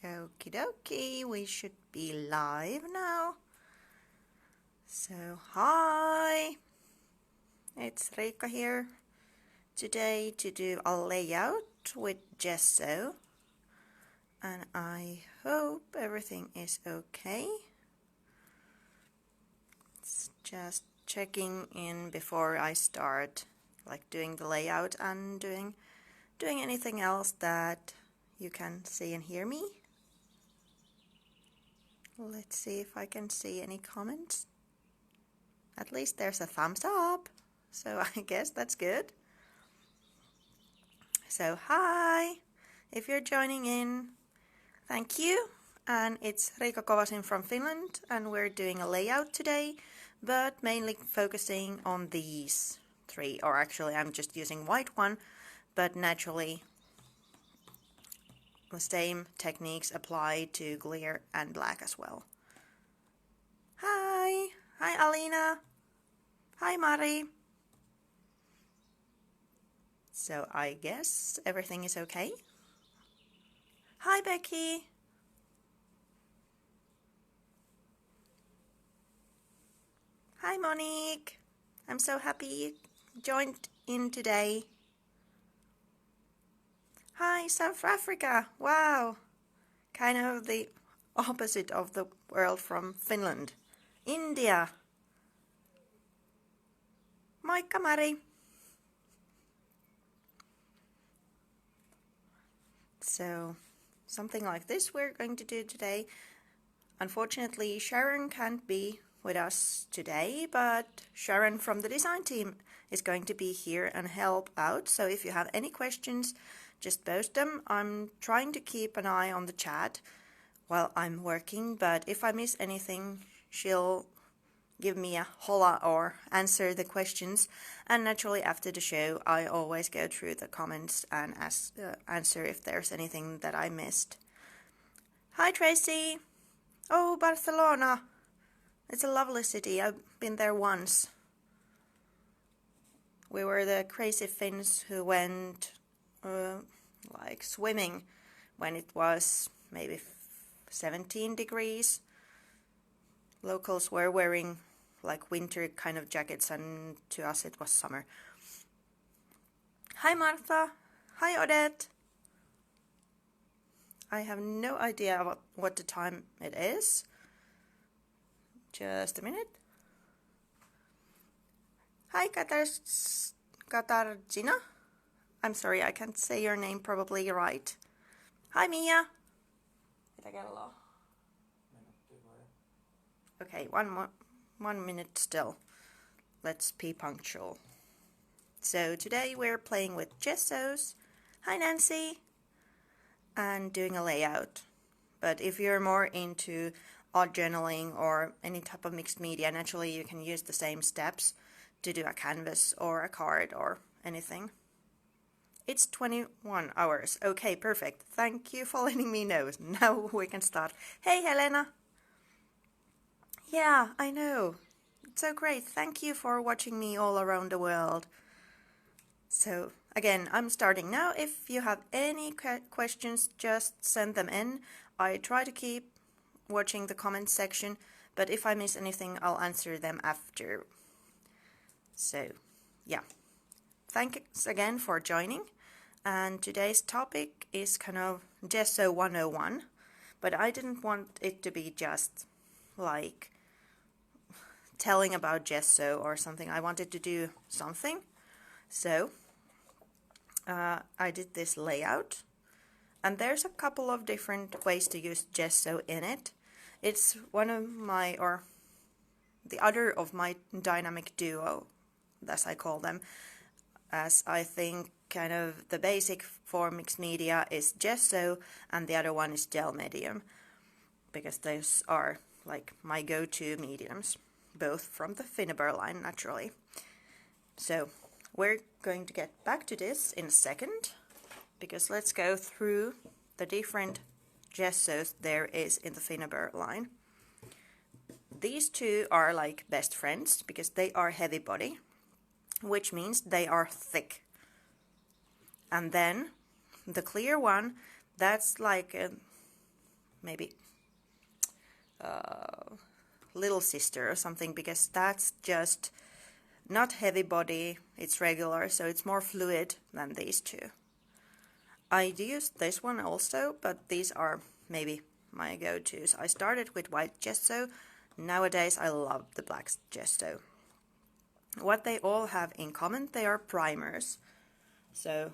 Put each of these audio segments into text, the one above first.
Okie dokie, we should be live now. So, hi, it's Riikka here today to do a layout with gesso, and I hope everything is okay. It's just checking in before I start, like doing the layout and doing anything else that you can see and hear me. Let's see if I can see any comments. At least there's a thumbs up, so I guess that's good. So hi, if you're joining in, thank you. And it's Riikka Kovasin from Finland, and we're doing a layout today, but mainly focusing on these three, or actually I'm just using white one, but naturally the same techniques apply to clear and black as well. Hi! Hi Alina! Hi Mari! So I guess everything is okay. Hi Becky! Hi Monique! I'm so happy you joined in today. Hi, South Africa! Wow! Kind of the opposite of the world from Finland. India! Moikka Mari! So, something like this we're going to do today. Unfortunately, Sharon can't be with us today, but Sharon from the design team is going to be here and help out. So if you have any questions, just post them. I'm trying to keep an eye on the chat while I'm working, but if I miss anything, she'll give me a holla or answer the questions. And naturally, after the show, I always go through the comments and answer if there's anything that I missed. Hi, Tracy! Oh, Barcelona! It's a lovely city. I've been there once. We were the crazy Finns who went like swimming when it was maybe 17 degrees. Locals were wearing like winter kind of jackets, and to us it was summer. Hi Martha! Hi Odette! I have no idea what the time it is. Just a minute. Hi Katarzyna. I'm sorry, I can't say your name probably right. Hi Mia. Mitä kelloa? Okay, one minute still. Let's be punctual. So today we're playing with gessos. Hi Nancy. And doing a layout. But if you're more into art journaling or any type of mixed media, naturally you can use the same steps to do a canvas or a card or anything. It's 21 hours. Okay, perfect. Thank you for letting me know. Now we can start. Hey Helena! Yeah, I know. It's so great. Thank you for watching me all around the world. So again, I'm starting now. If you have any questions, just send them in. I try to keep watching the comment section, but if I miss anything, I'll answer them after. So, yeah. Thanks again for joining. And today's topic is kind of Gesso 101, but I didn't want it to be just like telling about gesso or something. I wanted to do something. So I did this layout, and there's a couple of different ways to use gesso in it. It's one of my, or the other of my dynamic duo, as I call them, as I think kind of the basic for mixed media is gesso and the other one is gel medium, because those are like my go-to mediums, both from the Finnabair line naturally. So we're going to get back to this in a second, because let's go through the different gessos there is in the Finnabair line. These two are like best friends because they are heavy body, which means they are thick. And then the clear one, that's like maybe little sister or something, because that's just not heavy body, it's regular, so it's more fluid than these two. I do use this one also, but these are maybe my go-tos. I started with white gesso. Nowadays I love the black gesso. What they all have in common, they are primers. So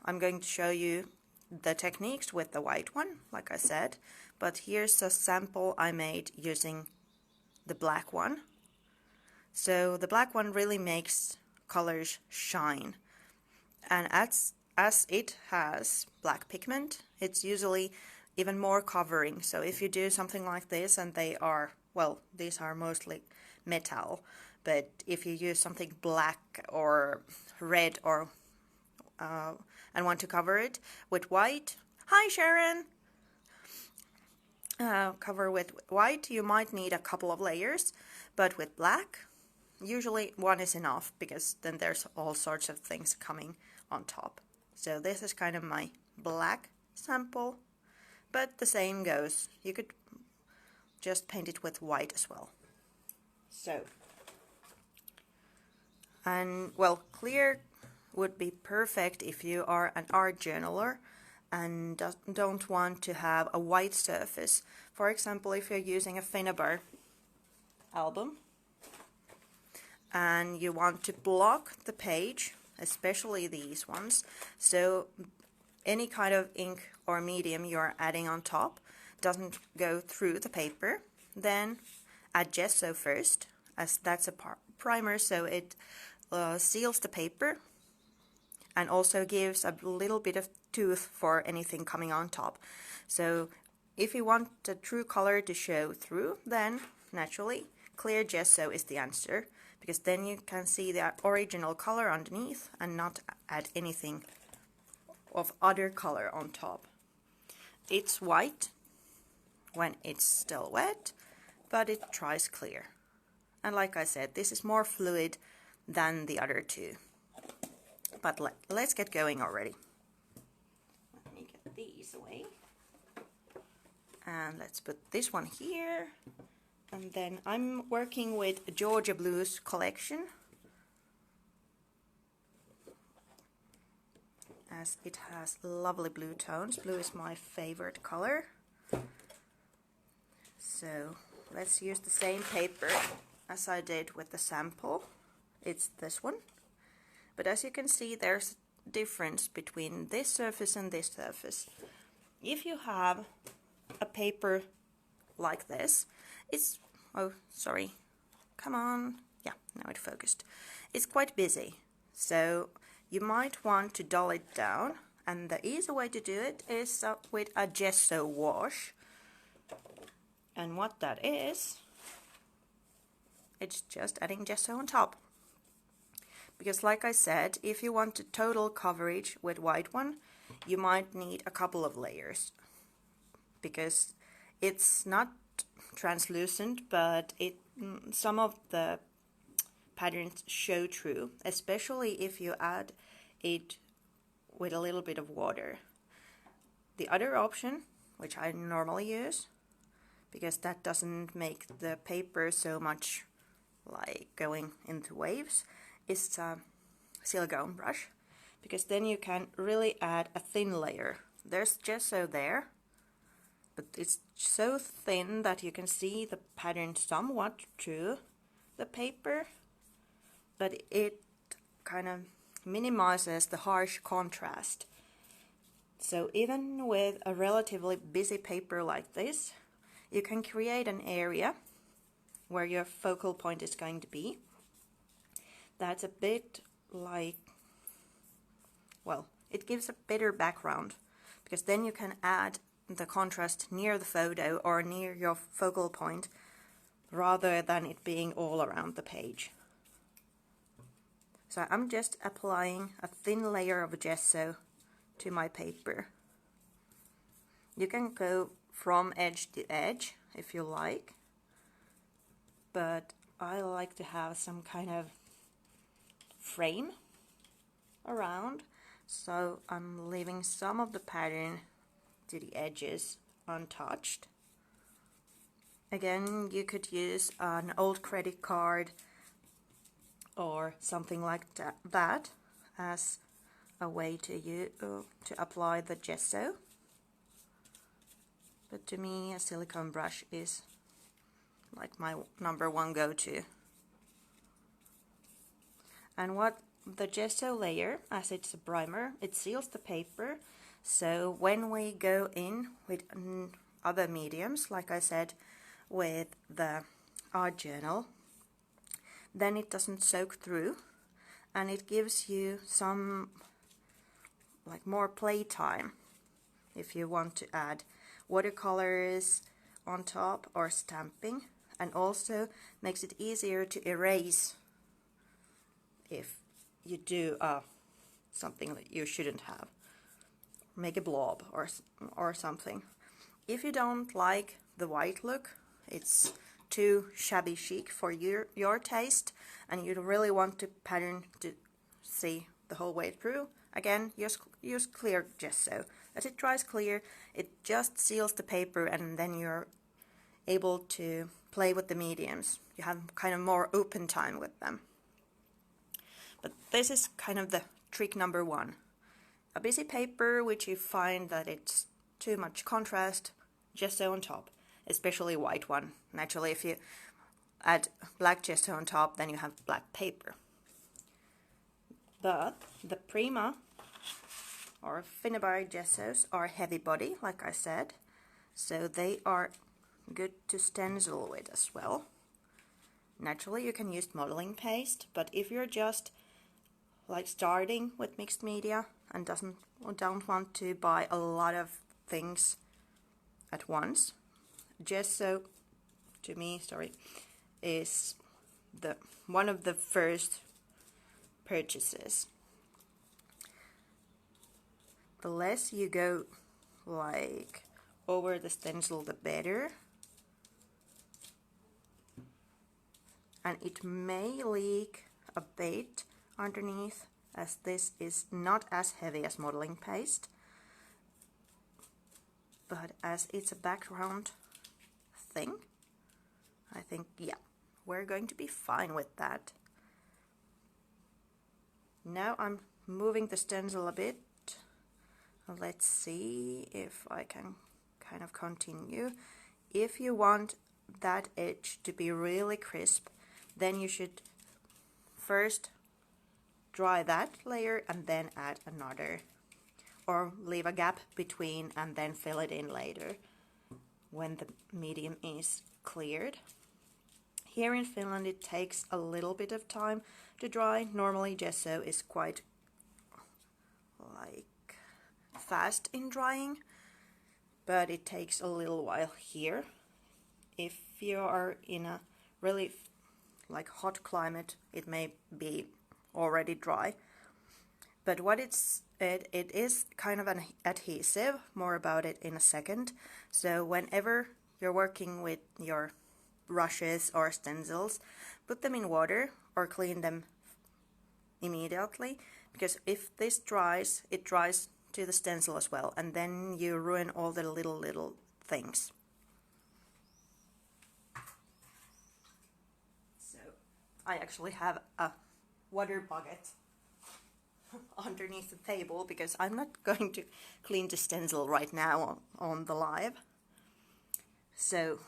I'm going to show you the techniques with the white one, like I said, but here's a sample I made using the black one. So the black one really makes colors shine, and as it has black pigment, it's usually even more covering. So if you do something like this, and they are, well, these are mostly metal, but if you use something black or red or and want to cover it with white, hi Sharon, cover with white, you might need a couple of layers, but with black, usually one is enough, because then there's all sorts of things coming on top. So this is kind of my black sample, but the same goes. You could just paint it with white as well. So, and well, clear would be perfect if you are an art journaler and don't want to have a white surface. For example, if you're using a Finnabair album and you want to block the page, especially these ones, so any kind of ink or medium you're adding on top doesn't go through the paper, then add gesso first, as that's a primer, so it seals the paper and also gives a little bit of tooth for anything coming on top. So if you want the true color to show through, then naturally clear gesso is the answer, because then you can see the original color underneath and not add anything of other color on top. It's white when it's still wet, but it dries clear. And like I said, this is more fluid than the other two. But let's get going already. Let me get these away. And let's put this one here. And then I'm working with a Georgia Blues collection, as it has lovely blue tones. Blue is my favorite color. So let's use the same paper as I did with the sample. It's this one. But as you can see, there's a difference between this surface and this surface. If you have a paper like this, it's, oh sorry, come on, yeah, now it focused. It's quite busy, so you might want to dull it down, and the easy way to do it is with a gesso wash. And what that is, it's just adding gesso on top. Because like I said, if you want total coverage with white one, you might need a couple of layers, because it's not translucent, but some of the patterns show through, especially if you add it with a little bit of water. The other option, which I normally use, because that doesn't make the paper so much like going into waves, is a silicone brush, because then you can really add a thin layer. There's gesso there, but it's so thin that you can see the pattern somewhat through the paper, but it kind of minimizes the harsh contrast. So even with a relatively busy paper like this, you can create an area where your focal point is going to be. That's a bit like, well, it gives a better background, because then you can add the contrast near the photo or near your focal point, rather than it being all around the page. So I'm just applying a thin layer of gesso to my paper. You can go from edge to edge if you like, but I like to have some kind of frame around, so I'm leaving some of the pattern to the edges untouched. Again, you could use an old credit card or something like that as a way to apply the gesso. But to me, a silicone brush is like my #1 go-to. And what the gesso layer, as it's a primer, it seals the paper. So when we go in with other mediums, like I said, with the art journal, then it doesn't soak through, and it gives you some like more playtime if you want to add watercolors on top or stamping, and also makes it easier to erase if you do something that you shouldn't have, make a blob or something. If you don't like the white look, it's too shabby chic for your taste, and you really want the pattern to see the whole way through, again, use clear gesso. As it dries clear, it just seals the paper, and then you're able to play with the mediums. You have kind of more open time with them. But this is kind of the trick #1. A busy paper which you find that it's too much contrast, gesso on top, especially white one. Naturally, if you add black gesso on top, then you have black paper. But the Prima or Finnabair gessos are heavy body, like I said, so they are good to stencil with as well. Naturally, you can use modeling paste, but if you're just like starting with mixed media and don't want to buy a lot of things at once, gesso, to me, is one of the first purchases. The less you go like over the stencil, the better. And it may leak a bit underneath, as this is not as heavy as modeling paste, but as it's a background thing, I think, yeah, we're going to be fine with that. Now I'm moving the stencil a bit. Let's see if I can kind of continue. If you want that edge to be really crisp, then you should first dry that layer and then add another, or leave a gap between and then fill it in later when the medium is cleared. Here in Finland it takes a little bit of time to dry. Normally gesso is quite like fast in drying, but it takes a little while here. If you are in a really like hot climate, it may be already dry. But what it is kind of an adhesive, more about it in a second. So whenever you're working with your brushes or stencils, put them in water or clean them immediately, because if this dries, it dries to the stencil as well, and then you ruin all the little things. So I actually have a water bucket underneath the table because I'm not going to clean the stencil right now on the live. So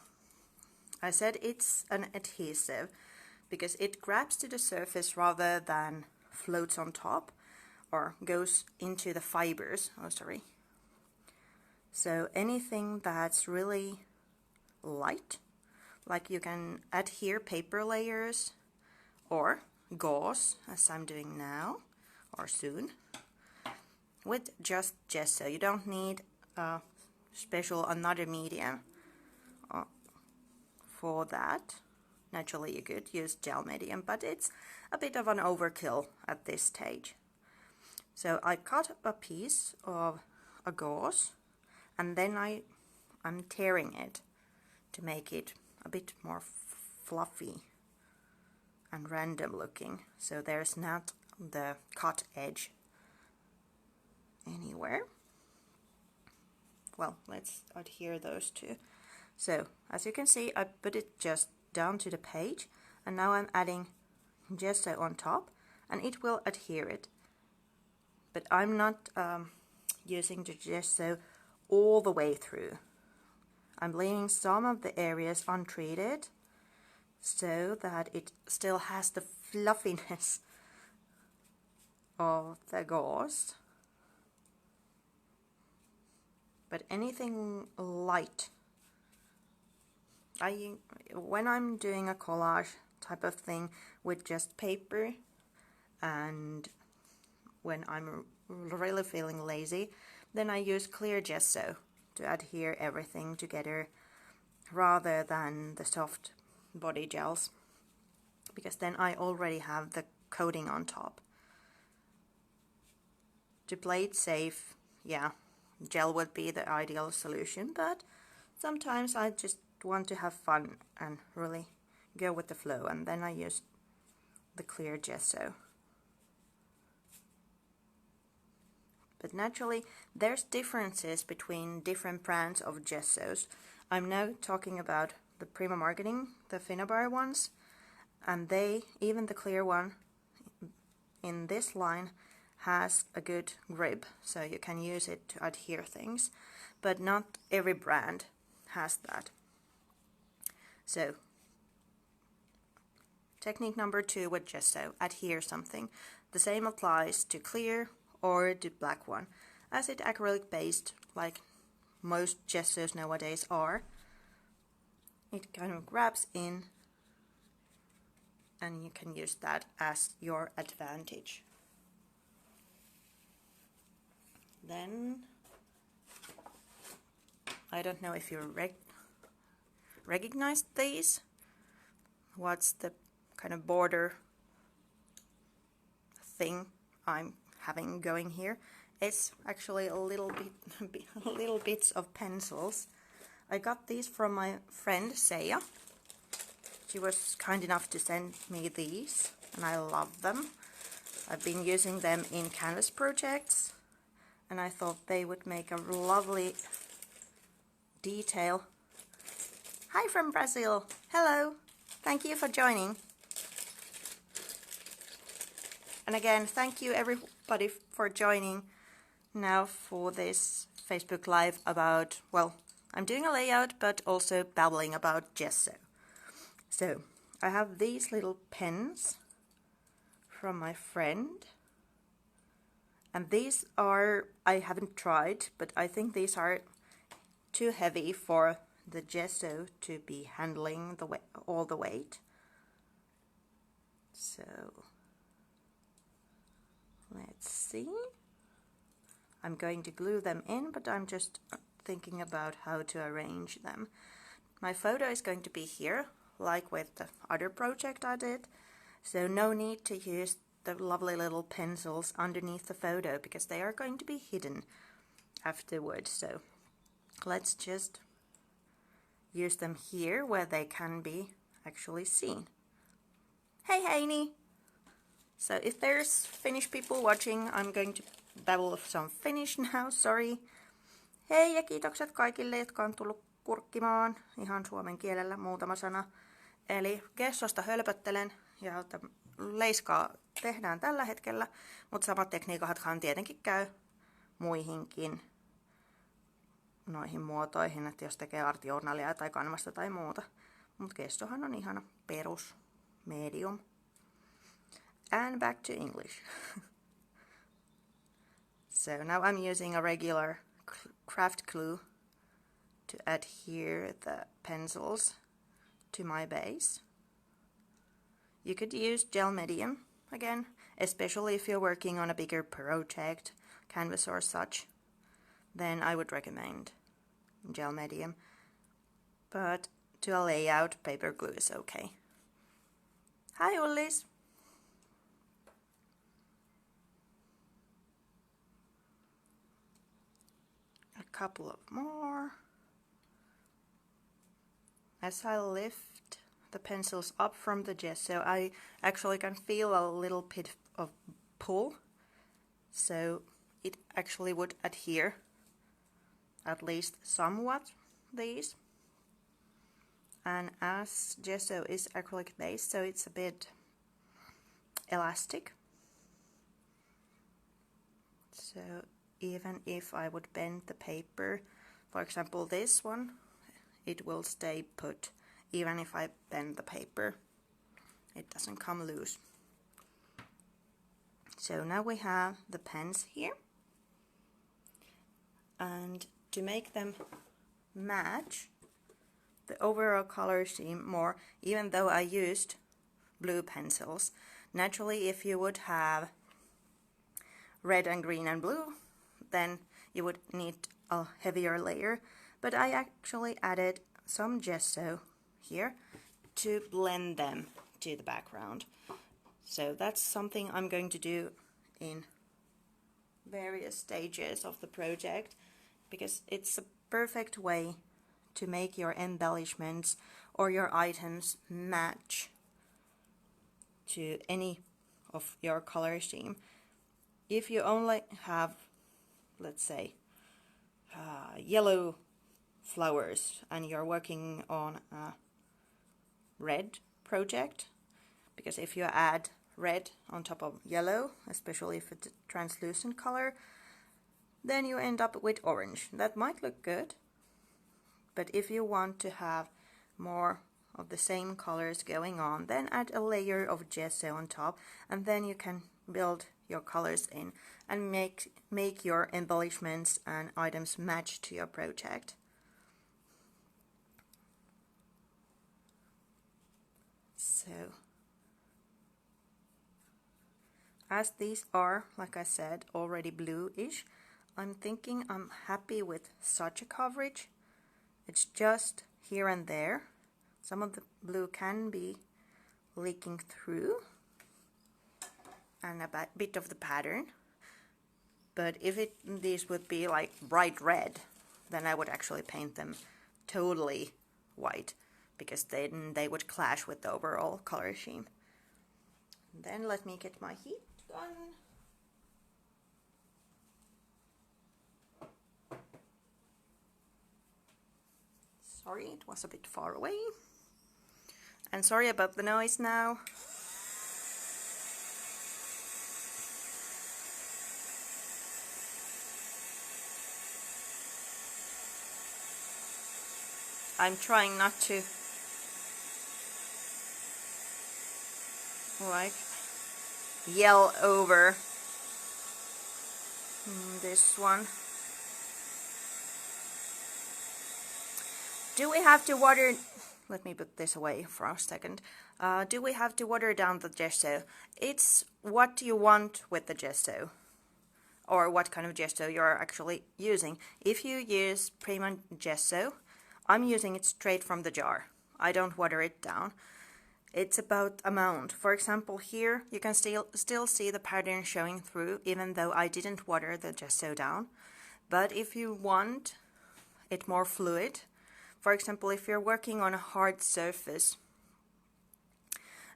I said it's an adhesive because it grabs to the surface rather than floats on top or goes into the fibers. Oh, sorry. So anything that's really light, like you can adhere paper layers or gauze, as I'm doing now or soon, with just gesso. You don't need a special another medium for that. Naturally you could use gel medium, but it's a bit of an overkill at this stage. So I cut a piece of a gauze, and then I'm tearing it to make it a bit more fluffy and random looking, so there's not the cut edge anywhere. well, let's adhere those two. So as you can see, I put it just down to the page, and now I'm adding gesso on top, and it will adhere it. But I'm not using the gesso all the way through. I'm leaving some of the areas untreated so that it still has the fluffiness of the gauze. But anything light, when I'm doing a collage type of thing with just paper, and when I'm really feeling lazy, then I use clear gesso to adhere everything together rather than the soft body gels, because then I already have the coating on top. To play it safe, yeah, gel would be the ideal solution, but sometimes I just want to have fun and really go with the flow, and then I use the clear gesso. But naturally, there's differences between different brands of gessos. I'm now talking about the Prima Marketing, the Finnabair ones, and they, even the clear one in this line, has a good grip, so you can use it to adhere things, but not every brand has that. So, technique number 2 with gesso, adhere something. The same applies to clear or to black one. As it acrylic based, like most gessos nowadays are, it kind of grabs in, and you can use that as your advantage. Then, I don't know if you recognize these. What's the kind of border thing I'm having going here? It's actually a little bits of pencils. I got these from my friend Seija. She was kind enough to send me these, and I love them. I've been using them in canvas projects, and I thought they would make a lovely detail. Hi from Brazil! Hello! Thank you for joining. And again, thank you everybody for joining now for this Facebook Live about, well, I'm doing a layout, but also babbling about gesso. So, I have these little pens from my friend. And these are, I haven't tried, but I think these are too heavy for the gesso to be handling all the weight. So, let's see. I'm going to glue them in, but I'm just thinking about how to arrange them. My photo is going to be here, like with the other project I did, so no need to use the lovely little pencils underneath the photo, because they are going to be hidden afterwards. So let's just use them here where they can be actually seen. Hey Heini! So if there's Finnish people watching, I'm going to babble some Finnish now, sorry. Hei ja kiitokset kaikille, jotka on tullut kurkkimaan ihan suomen kielellä muutama sana. Eli gessosta hölpöttelen ja leiskaa tehdään tällä hetkellä, mutta samat tekniikathan tietenkin käy muihinkin noihin muotoihin, että jos tekee artjournalia tai kanvasta tai muuta. Mutta gessohan on ihana perus medium. And back to English. So now I'm using a regular craft glue to adhere the pencils to my base. You could use gel medium again, especially if you're working on a bigger project, canvas or such, then I would recommend gel medium. But to a layout, paper glue is okay. Hi Ullis! A couple of more. As I lift the pencils up from the gesso, I actually can feel a little bit of pull, so it actually would adhere at least somewhat these. And as gesso is acrylic based, so it's a bit elastic. So even if I would bend the paper, for example this one, it will stay put. Even if I bend the paper, it doesn't come loose. So now we have the pens here. And to make them match the overall color scheme more, even though I used blue pencils, naturally if you would have red and green and blue, then you would need a heavier layer, but I actually added some gesso here to blend them to the background. So that's something I'm going to do in various stages of the project, because it's a perfect way to make your embellishments or your items match to any of your color scheme. If you only have, let's say, yellow flowers and you're working on a red project, because if you add red on top of yellow, especially if it's a translucent color, then you end up with orange. That might look good, but if you want to have more of the same colors going on, then add a layer of gesso on top, and then you can build your colors in and make your embellishments and items match to your project. So as these are, like I said, already bluish, I'm thinking I'm happy with such a coverage. It's just here and there. Some of the blue can be leaking through and a bit of the pattern. But if these would be like bright red, then I would actually paint them totally white, because then they would clash with the overall color scheme. Then let me get my heat gun. Sorry, it was a bit far away. And sorry about the noise now. I'm trying not to like yell over this one. Do we have to water? Let me put this away for a second. Do we have to water down the gesso? It's what you want with the gesso, or what kind of gesso you're actually using. If you use Prima gesso, I'm using it straight from the jar. I don't water it down. It's about amount. For example, here you can still see the pattern showing through, even though I didn't water the gesso down. But if you want it more fluid, for example, if you're working on a hard surface,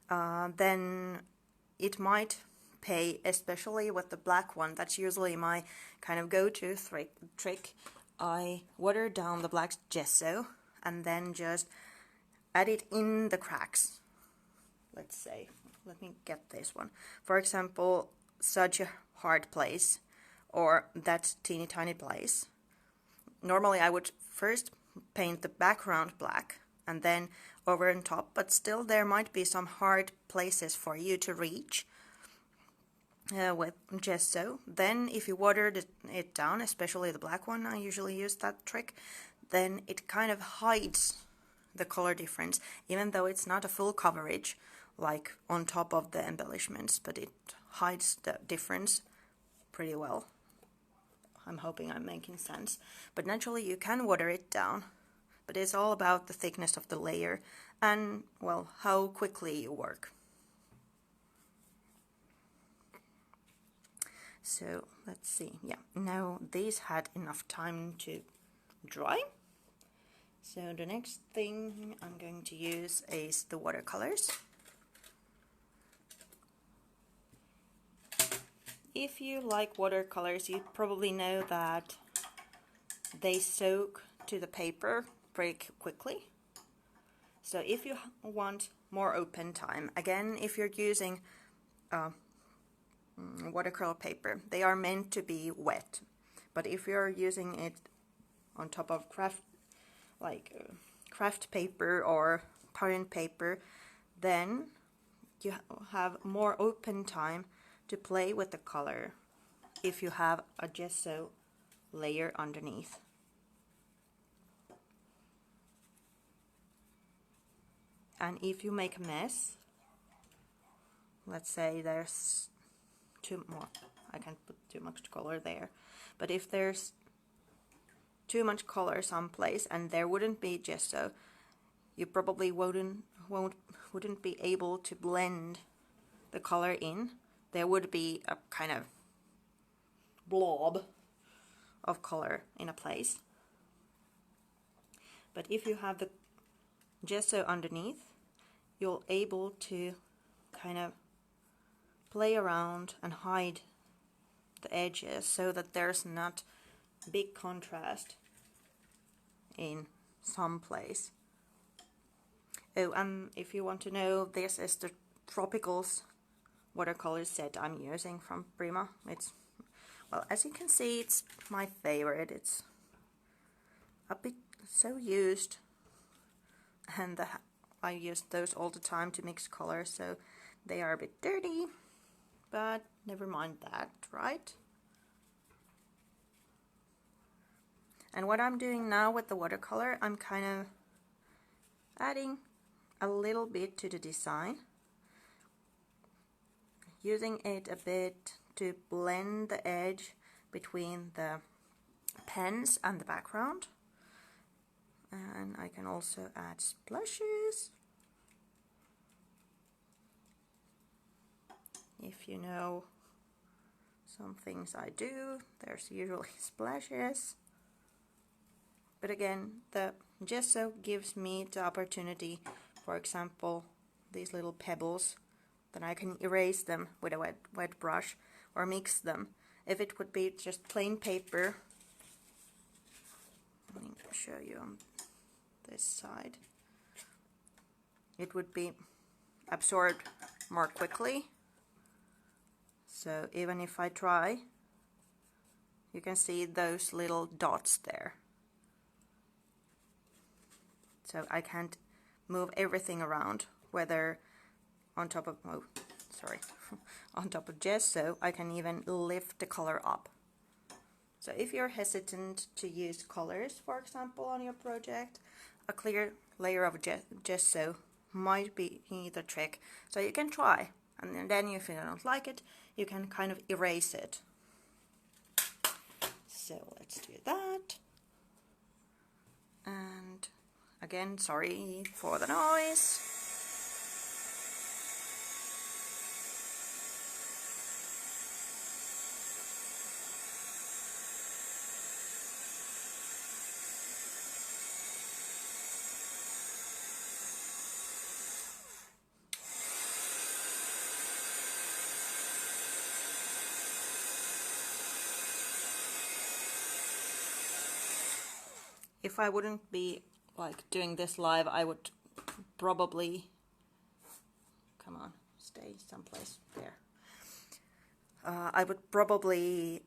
then it might pay, especially with the black one. That's usually my kind of go-to trick. I water down the black gesso and then just add it in the cracks. Let's say, let me get this one. For example, such a hard place, or that teeny tiny place. Normally I would first paint the background black and then over and top, but still there might be some hard places for you to reach with gesso. Then if you watered it down, especially the black one, I usually use that trick, then it kind of hides the color difference, even though it's not a full coverage like on top of the embellishments, but it hides the difference pretty well. I'm hoping I'm making sense. But naturally you can water it down, but it's all about the thickness of the layer and, well, how quickly you work. So let's see, yeah, now these had enough time to dry. So the next thing I'm going to use is the watercolors. If you like watercolors, you probably know that they soak to the paper very quickly. So if you want more open time, again, if you're using watercolor paper, they are meant to be wet. But if you're using it on top of craft paper or parent paper, then you have more open time to play with the color if you have a gesso layer underneath. And if you make a mess, let's say there's I can't put too much color there, but if there's too much color someplace and there wouldn't be gesso, you probably wouldn't be able to blend the color in. There would be a kind of blob of color in a place. But if you have the gesso underneath, you're able to kind of play around and hide the edges so that there's not big contrast in some place. Oh, and if you want to know, this is the Tropicals watercolor set I'm using from Prima. It's, well, as you can see, it's my favorite. It's a bit so used, and I use those all the time to mix colors, so they are a bit dirty, but never mind that, right? And what I'm doing now with the watercolor, I'm kind of adding a little bit to the design, using it a bit to blend the edge between the pens and the background. And I can also add splashes. If you know some things I do, there's usually splashes. But again, the gesso gives me the opportunity, for example, these little pebbles, that I can erase them with a wet brush or mix them. If it would be just plain paper, let me show you on this side, it would be absorbed more quickly. So even if I try, you can see those little dots there. So I can't move everything around, whether on top of, on top of gesso, I can even lift the color up. So if you're hesitant to use colors, for example, on your project, a clear layer of gesso might be the trick. So you can try, and then if you don't like it, you can kind of erase it. So let's do that. And again, sorry for the noise. If I wouldn't be like doing this live, I would probably, come on, stay someplace there. I would probably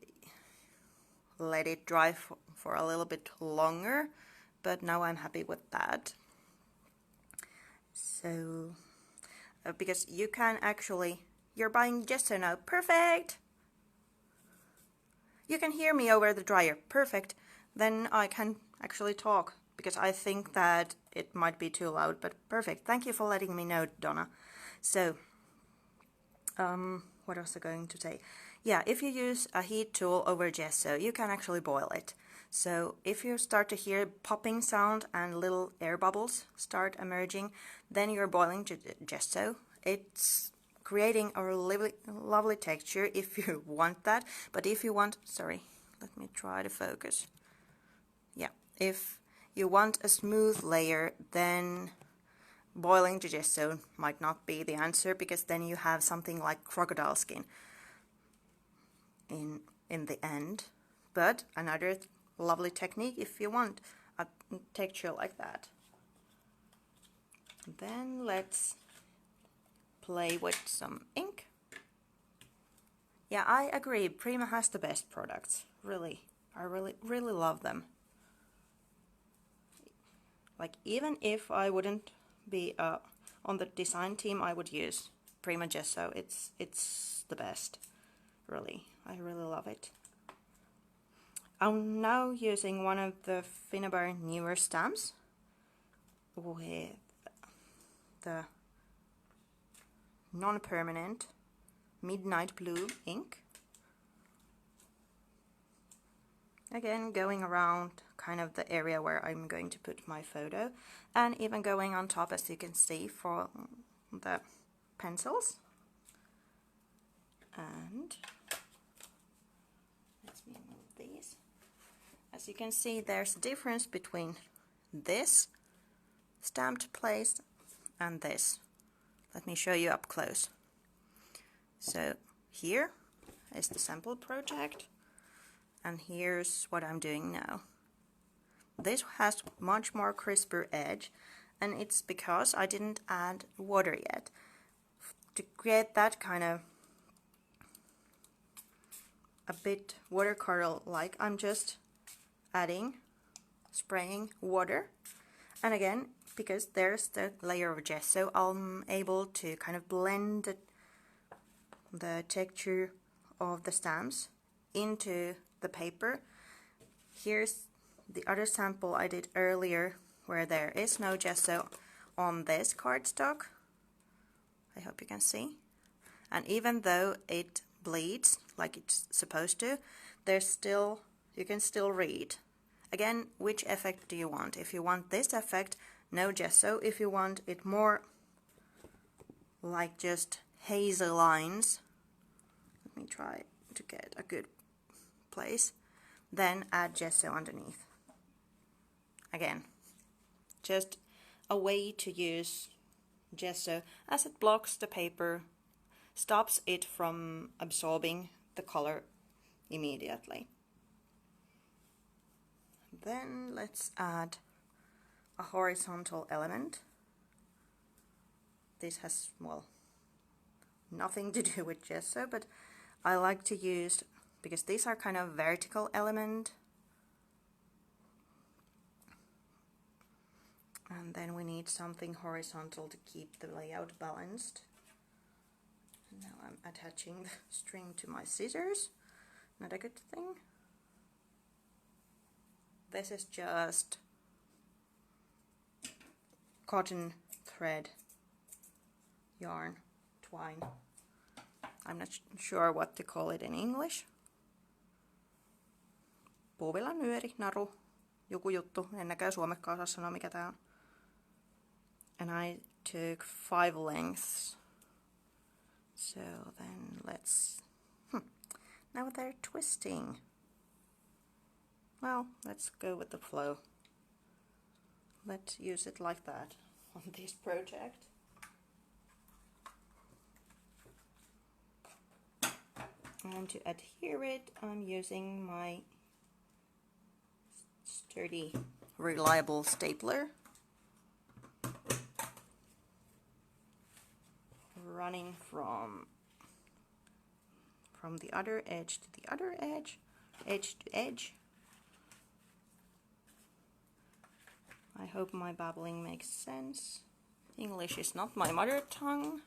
let it dry for a little bit longer, but now I'm happy with that. So, because you can actually, you're buying gesso now, perfect! You can hear me over the dryer, perfect. Then I can actually talk, because I think that it might be too loud, but perfect. Thank you for letting me know, Donna. So, what was I going to say? Yeah, if you use a heat tool over gesso, you can actually boil it. So if you start to hear popping sound and little air bubbles start emerging, then you're boiling gesso. It's creating a lovely texture if you want that. But if you want, sorry, let me try to focus. Yeah, if you want a smooth layer, then boiling the gesso might not be the answer, because then you have something like crocodile skin in the end. But another lovely technique if you want a texture like that. Then let's play with some ink. Yeah, I agree, Prima has the best products, really. I really love them. Like, even if I wouldn't be on the design team, I would use Prima Gesso. It's the best, really. I really love it. I'm now using one of the Finnabair newer stamps with the non-permanent midnight blue ink. Again, going around kind of the area where I'm going to put my photo, and even going on top, as you can see, for the pencils. And let me move these. As you can see, there's a difference between this stamped place and this. Let me show you up close. So here is the sample project, and here's what I'm doing now. This has much more crisper edge, and it's because I didn't add water yet. To create that kind of a bit watercolor-like, I'm just spraying water. And again, because there's the layer of gesso, I'm able to kind of blend the texture of the stamps into the paper. Here's the other sample I did earlier where there is no gesso on this cardstock. I hope you can see. And even though it bleeds like it's supposed to, you can still read. Again, which effect do you want? If you want this effect, no gesso. If you want it more like just hazy lines, let me try to get a good place, then add gesso underneath. Again, just a way to use gesso, as it blocks the paper, stops it from absorbing the color immediately. Then let's add a horizontal element. This has, well, nothing to do with gesso, but I like to use, because these are kind of vertical element. And then we need something horizontal to keep the layout balanced. And now I'm attaching the string to my scissors. Not a good thing. This is just cotton thread yarn, twine. I'm not sure what to call it in English. Puuvilla, nyöri, naru, joku juttu. En näkään suomeksi osaa sanoa mikä tää on. And I took 5 lengths. So then let's... Now they're twisting. Well, let's go with the flow. Let's use it like that on this project. And to adhere it, I'm using my sturdy, reliable stapler. Running from the other edge to the other edge, edge to edge. I hope my babbling makes sense. English is not my mother tongue.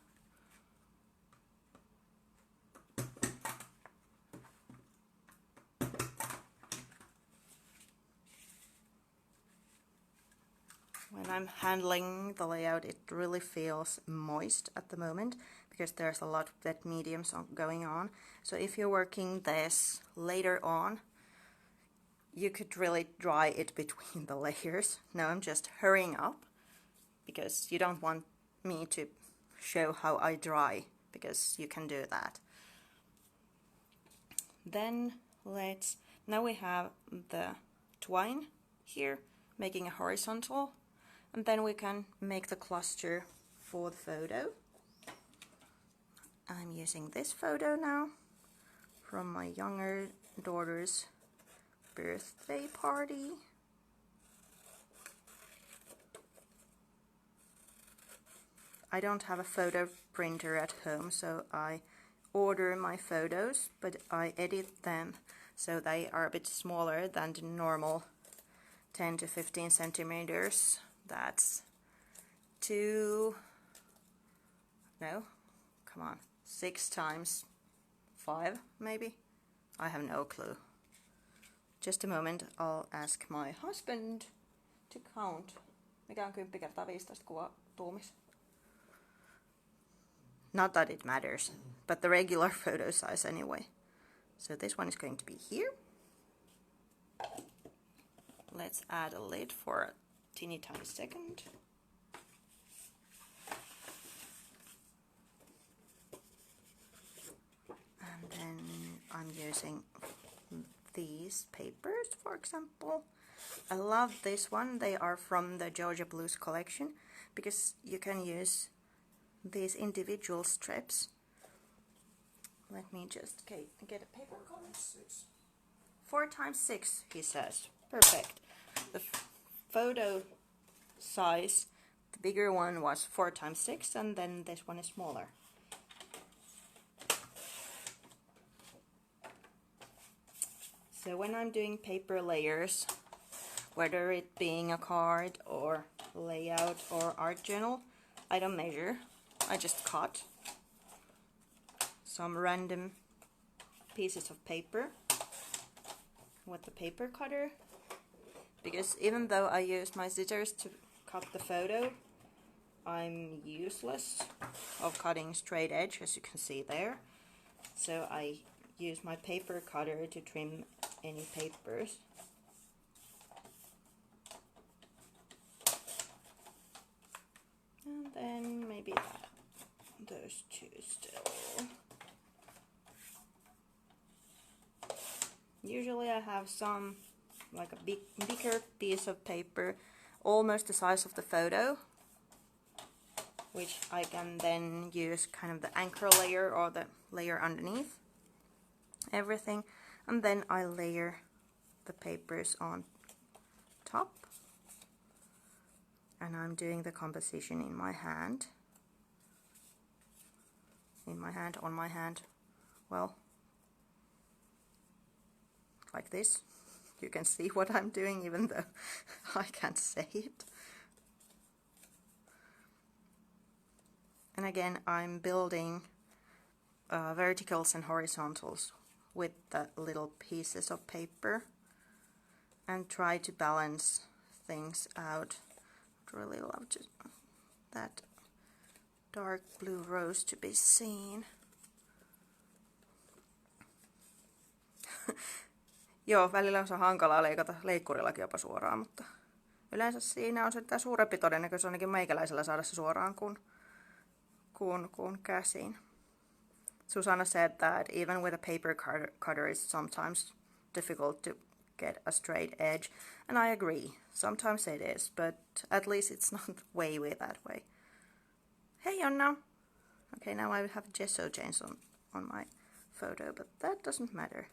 When I'm handling the layout, it really feels moist at the moment because there's a lot of wet mediums going on. So if you're working this later on, you could really dry it between the layers. Now I'm just hurrying up because you don't want me to show how I dry, because you can do that. Then now we have the twine here making a horizontal, and then we can make the cluster for the photo. I'm using this photo now from my younger daughter's birthday party. I don't have a photo printer at home, so I order my photos, but I edit them so they are a bit smaller than the normal 10 to 15 centimeters. That's 6 times 5 maybe? I have no clue. Just a moment, I'll ask my husband to count. Mikä on 10 kertaa 15 kuva tuumis? Not that it matters, but the regular photo size anyway. So this one is going to be here. Let's add a lid for a teeny tiny second. And then I'm using these papers, for example. I love this one. They are from the Georgia Blues collection because you can use these individual strips. Let me just get a paper color. 4 times 6, he says. Perfect. The photo size, the bigger one was 4 times 6, and then this one is smaller. So when I'm doing paper layers, whether it being a card or layout or art journal, I don't measure. I just cut some random pieces of paper with the paper cutter, because even though I use my scissors to cut the photo, I'm useless of cutting straight edge, as you can see there. So I use my paper cutter to trim any papers. And then maybe those two still. Usually I have some, like a bigger piece of paper, almost the size of the photo, which I can then use kind of the anchor layer or the layer underneath everything, and then I layer the papers on top, and I'm doing the composition in my hand. On my hand, well, like this. You can see what I'm doing even though I can't say it. And again, I'm building verticals and horizontals with the little pieces of paper and try to balance things out. I'd really love that dark blue rose to be seen. Joo, välillä se on hankalaa leikata leikkurillakin jopa suoraan, mutta yleensä siinä on sitä suurempi todennäköisyys ainakin meikäläisellä saada se suoraan kuin käsin. Susanna said that even with a paper cutter it's sometimes difficult to get a straight edge, and I agree. Sometimes it is, but at least it's not way that way. Hey Jonna! Okay, now I have gesso chains on my photo, but that doesn't matter.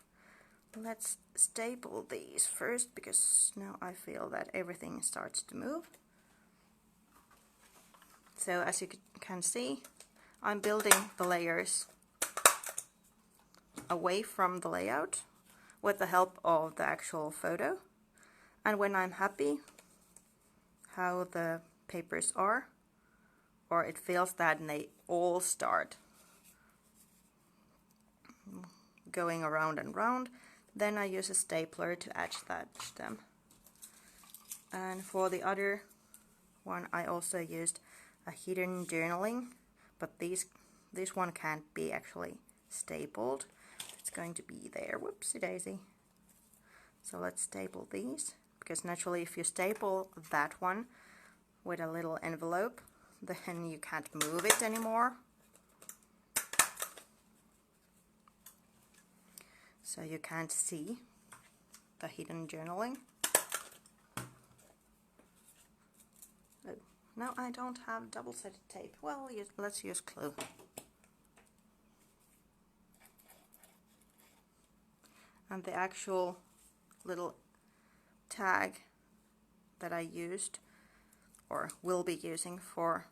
Let's staple these first, because now I feel that everything starts to move. So as you can see, I'm building the layers away from the layout with the help of the actual photo. And when I'm happy how the papers are, or it feels that they all start going around and round, then I use a stapler to attach them. And for the other one I also used a hidden journaling, but this one can't be actually stapled. It's going to be there. Whoopsie daisy. So let's staple these, because naturally if you staple that one with a little envelope, then you can't move it anymore. So you can't see the hidden journaling. Oh, no, I don't have double-sided tape. Well, let's use glue. And the actual little tag that I used or will be using for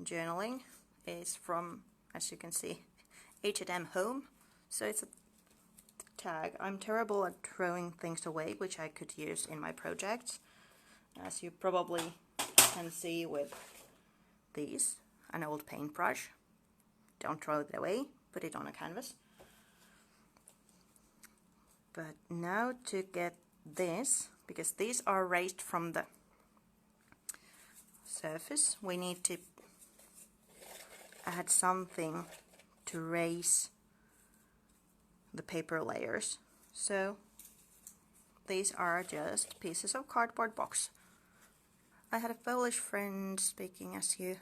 journaling is from, as you can see, H&M Home. So it's a tag. I'm terrible at throwing things away, which I could use in my projects, as you probably can see with these. An old paintbrush. Don't throw it away, put it on a canvas. But now to get this, because these are raised from the surface, we need to add something to raise the paper layers. So these are just pieces of cardboard box. I had a Polish friend speaking as you.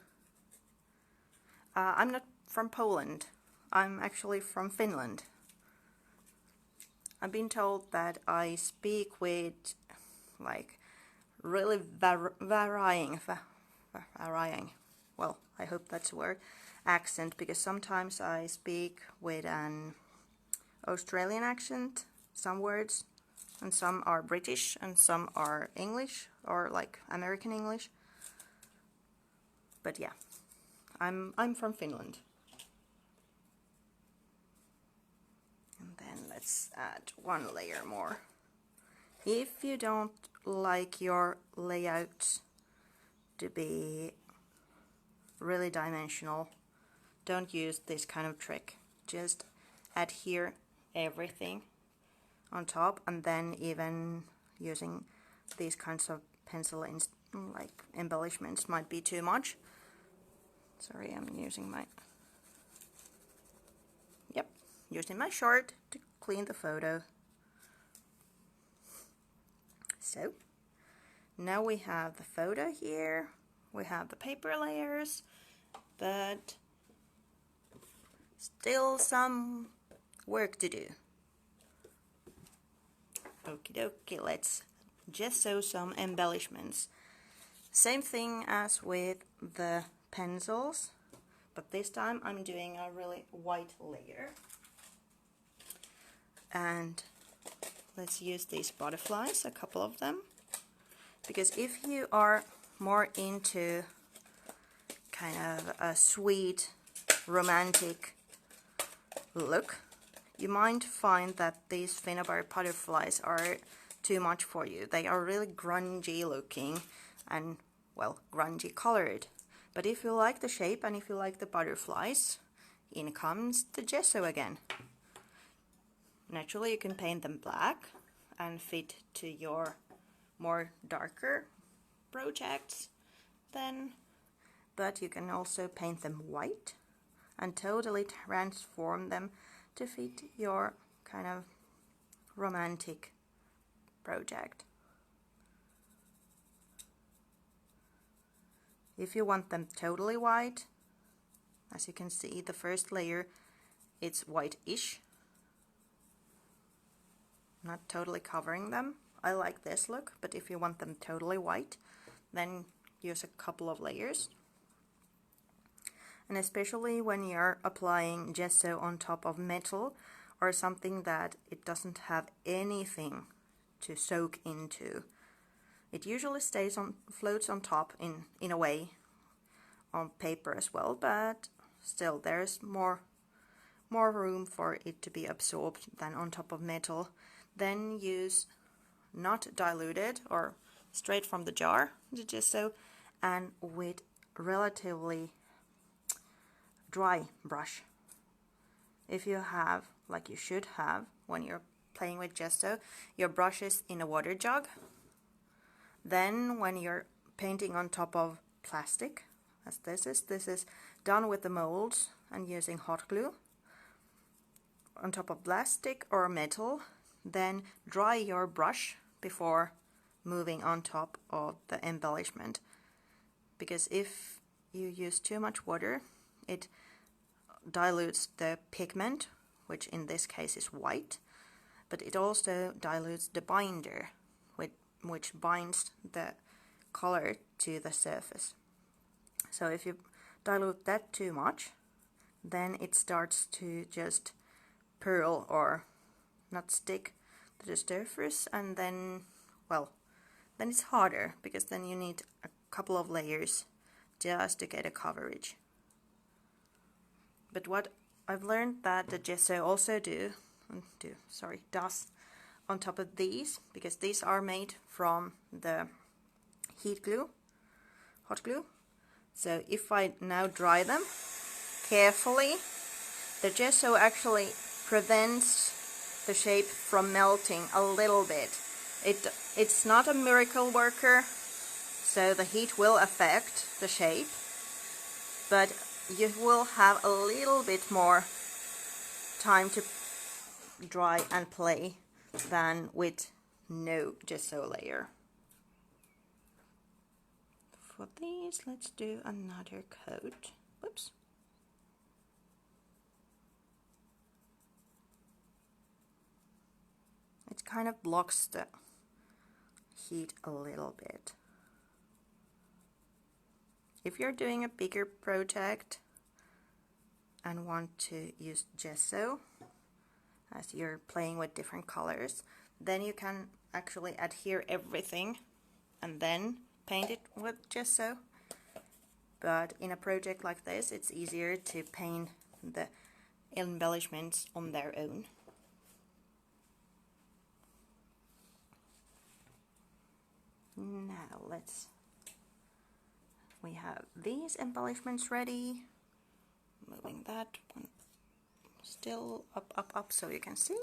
I'm not from Poland. I'm actually from Finland. I've been told that I speak with like really varying, well, I hope that's a word, accent, because sometimes I speak with an Australian accent, some words, and some are British and some are English or like American English. But yeah, I'm from Finland. And then let's add one layer more. If you don't like your layouts to be really dimensional, don't use this kind of trick. Just adhere everything on top, and then even using these kinds of pencil like embellishments might be too much. Sorry, I'm using my using my short to clean the photo. So now we have the photo here, we have the paper layers, but still some work to do. Okie dokie, let's gesso some embellishments. Same thing as with the pencils, but this time I'm doing a really white layer. And let's use these butterflies, a couple of them, because if you are more into kind of a sweet, romantic look, you might find that these Finnabair butterflies are too much for you. They are really grungy looking and, well, grungy colored. But if you like the shape and if you like the butterflies, in comes the gesso again. Naturally, you can paint them black and fit to your more darker projects then, but you can also paint them white and totally transform them to fit your kind of romantic project. If you want them totally white, as you can see, the first layer, it's white-ish, not totally covering them. I like this look, but if you want them totally white, then use a couple of layers. And especially when you're applying gesso on top of metal or something that it doesn't have anything to soak into, it usually floats on top in a way on paper as well, but still there's more room for it to be absorbed than on top of metal. Then use not diluted or straight from the jar, the gesso, and with relatively dry brush. If you have, like you should have when you're playing with gesso, your brushes in a water jug, then when you're painting on top of plastic, as this is done with the molds and using hot glue on top of plastic or metal, then dry your brush before moving on top of the embellishment, because if you use too much water, it dilutes the pigment, which in this case is white, but it also dilutes the binder, which binds the color to the surface. So if you dilute that too much, then it starts to just pearl or not stick the surface, and then, well, then it's harder because then you need a couple of layers just to get a coverage. But what I've learned that the gesso also does on top of these, because these are made from the heat glue, hot glue. So if I now dry them carefully, the gesso actually prevents the shape from melting a little bit. It's not a miracle worker, so the heat will affect the shape, but you will have a little bit more time to dry and play than with no gesso layer. For these, let's do another coat. Whoops. It kind of blocks the heat a little bit. If you're doing a bigger project and want to use gesso as you're playing with different colors, then you can actually adhere everything and then paint it with gesso. But in a project like this, it's easier to paint the embellishments on their own. Now we have these embellishments ready. Moving that one still up so you can see.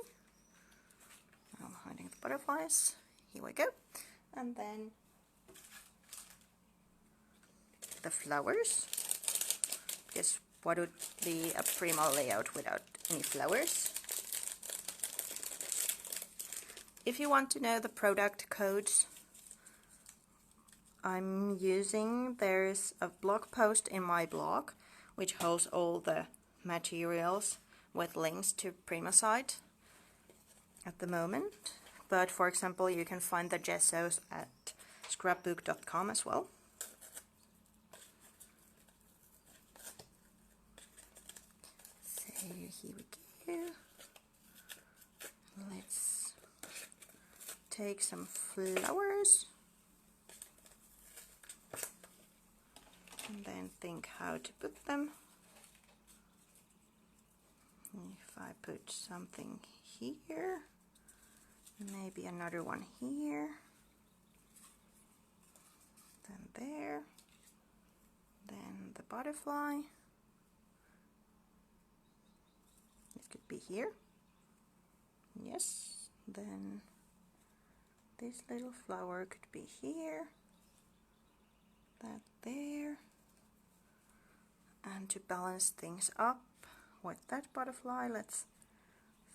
I'm hiding the butterflies. Here we go. And then the flowers. Because what would be a prima layout without any flowers? If you want to know the product codes I'm using, there's a blog post in my blog which holds all the materials with links to Prima site at the moment. But for example, you can find the gessos at scrapbook.com as well. So here we go. Let's take some flowers and then think how to put them. If I put something here, maybe another one here, then there, then the butterfly, it could be here, yes, then this little flower could be here, that there. And to balance things up with that butterfly, let's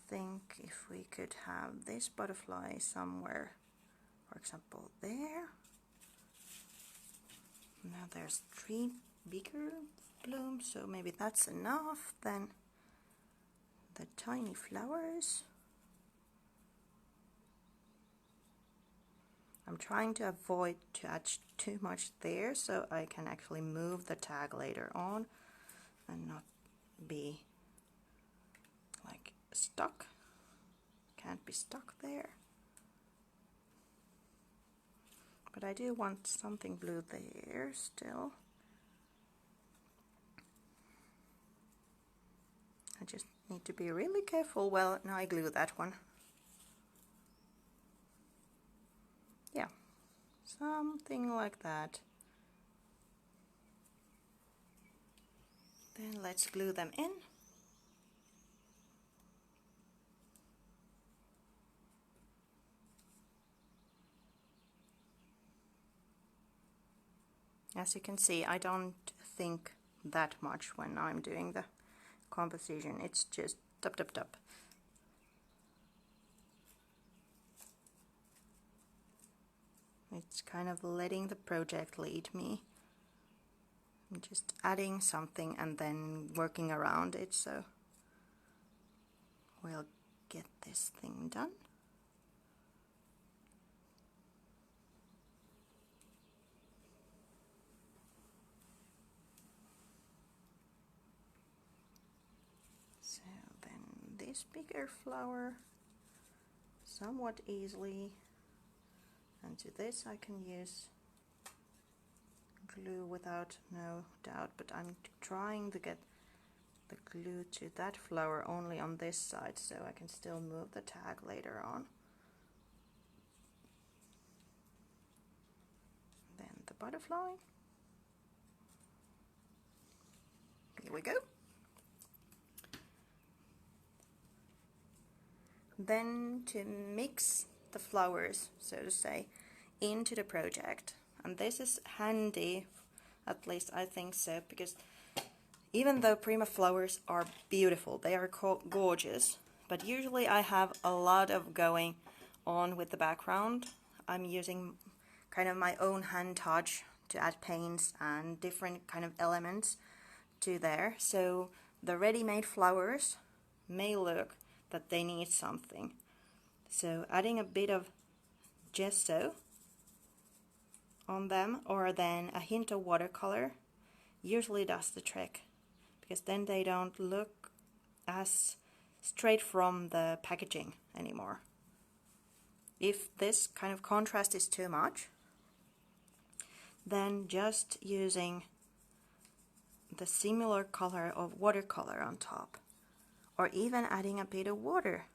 think if we could have this butterfly somewhere, for example there. Now there's 3 bigger blooms, so maybe that's enough. Then the tiny flowers. I'm trying to avoid to add too much there, so I can actually move the tag later on and not be like stuck. Can't be stuck there. But I do want something blue there still. I just need to be really careful. Well, now I glue that one. Yeah, something like that. Then let's glue them in. As you can see, I don't think that much when I'm doing the composition. It's just tap tap tap. It's kind of letting the project lead me. I'm just adding something and then working around it, so we'll get this thing done. So then this bigger flower, somewhat easily. And to this I can use glue without no doubt, but I'm trying to get the glue to that flower only on this side, so I can still move the tag later on. Then the butterfly. Here we go. Then to mix the flowers, so to say, into the project. And this is handy, at least I think so, because even though Prima flowers are beautiful, they are gorgeous, but usually I have a lot of going on with the background. I'm using kind of my own hand touch to add paints and different kind of elements to there. So the ready-made flowers may look that they need something. So adding a bit of gesso on them, or then a hint of watercolor, usually does the trick, because then they don't look as straight from the packaging anymore. If this kind of contrast is too much, then just using the similar color of watercolor on top, or even adding a bit of water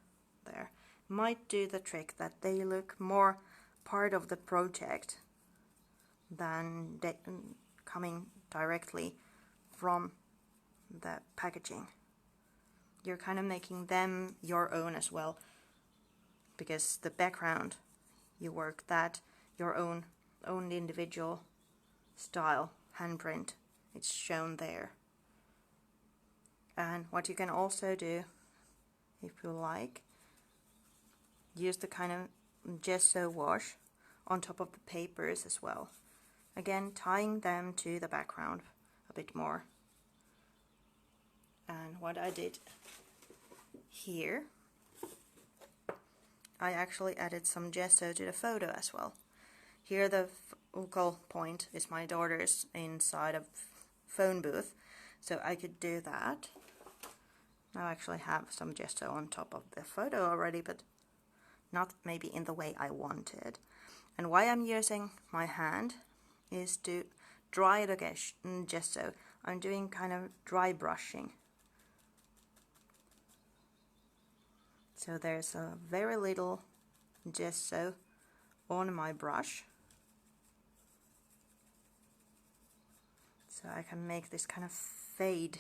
there, might do the trick, that they look more part of the project than coming directly from the packaging. You're kind of making them your own as well, because the background you work that your own individual style, handprint, it's shown there. And what you can also do, if you like, use the kind of gesso wash on top of the papers as well. Again, tying them to the background a bit more. And what I did here, I actually added some gesso to the photo as well. Here the focal point is my daughter's inside a phone booth, so I could do that. Now I actually have some gesso on top of the photo already, but not maybe in the way I wanted. And why I'm using my hand is to dry the gesso. I'm doing kind of dry brushing. So there's a very little gesso on my brush. So I can make this kind of fade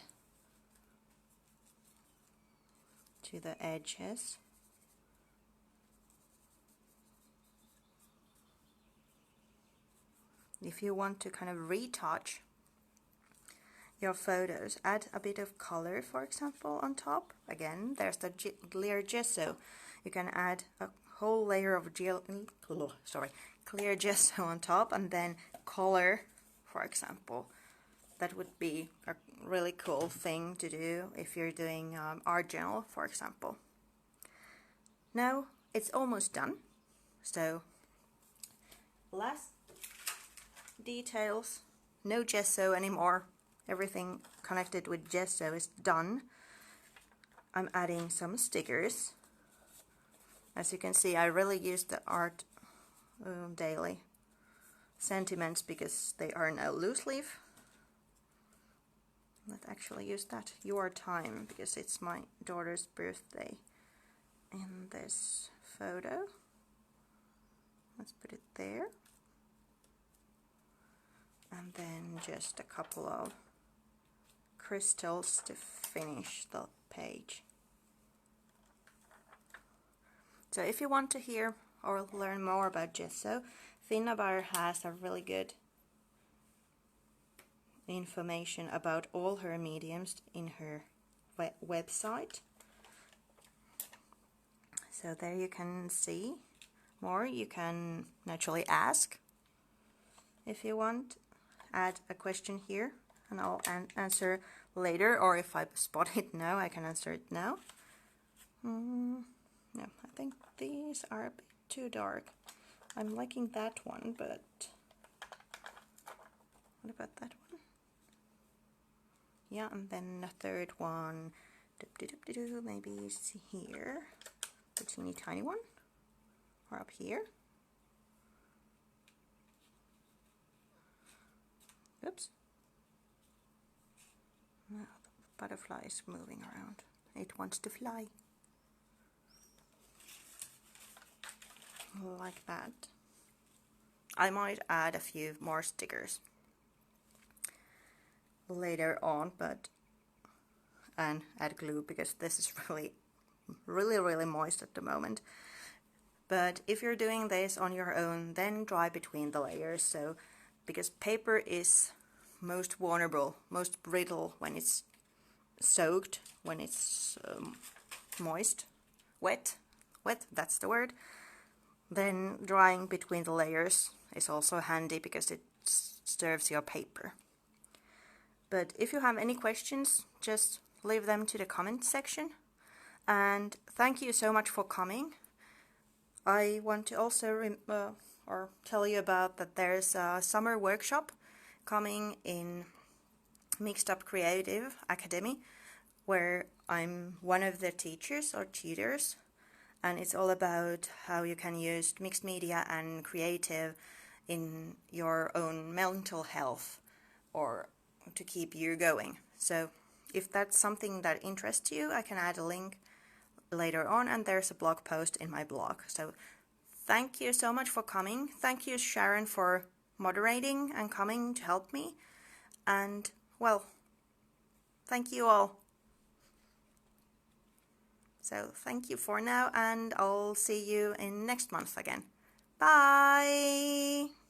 to the edges. If you want to kind of retouch your photos, add a bit of color, for example, on top. Again, there's the clear gesso. You can add a whole layer of clear gesso on top, and then color, for example. That would be a really cool thing to do if you're doing art journal, for example. Now it's almost done. So last details, no gesso anymore. Everything connected with gesso is done. I'm adding some stickers. As you can see, I really use the Art Daily sentiments because they are now loose leaf. Let's actually use that Your Time, because it's my daughter's birthday in this photo. Let's put it there. And then just a couple of crystals to finish the page. So if you want to hear or learn more about gesso, Finnabair has a really good information about all her mediums in her website. So there you can see more. You can naturally ask if you want. Add a question here and I'll answer later, or if I spot it now, I can answer it now. No, I think these are a bit too dark. I'm liking that one, but what about that one? Yeah, and then the third one, maybe it's here, the teeny tiny one. or up here. Oops. Now the butterfly is moving around. It wants to fly. Like that. I might add a few more stickers later on, and add glue because this is really moist at the moment. But if you're doing this on your own, then dry between the layers. So because paper is most vulnerable, most brittle when it's soaked, when it's moist, wet, that's the word. Then drying between the layers is also handy because it serves your paper. But if you have any questions, just leave them to the comment section. And thank you so much for coming. I want to also tell you about that there's a summer workshop coming in Mixed Up Creative Academy, where I'm one of the teachers or tutors, and it's all about how you can use mixed media and creative in your own mental health or to keep you going. So if that's something that interests you, I can add a link later on, and there's a blog post in my blog. So thank you so much for coming. Thank you, Sharon, for moderating and coming to help me. And well, thank you all. So thank you for now, and I'll see you in next month again. Bye!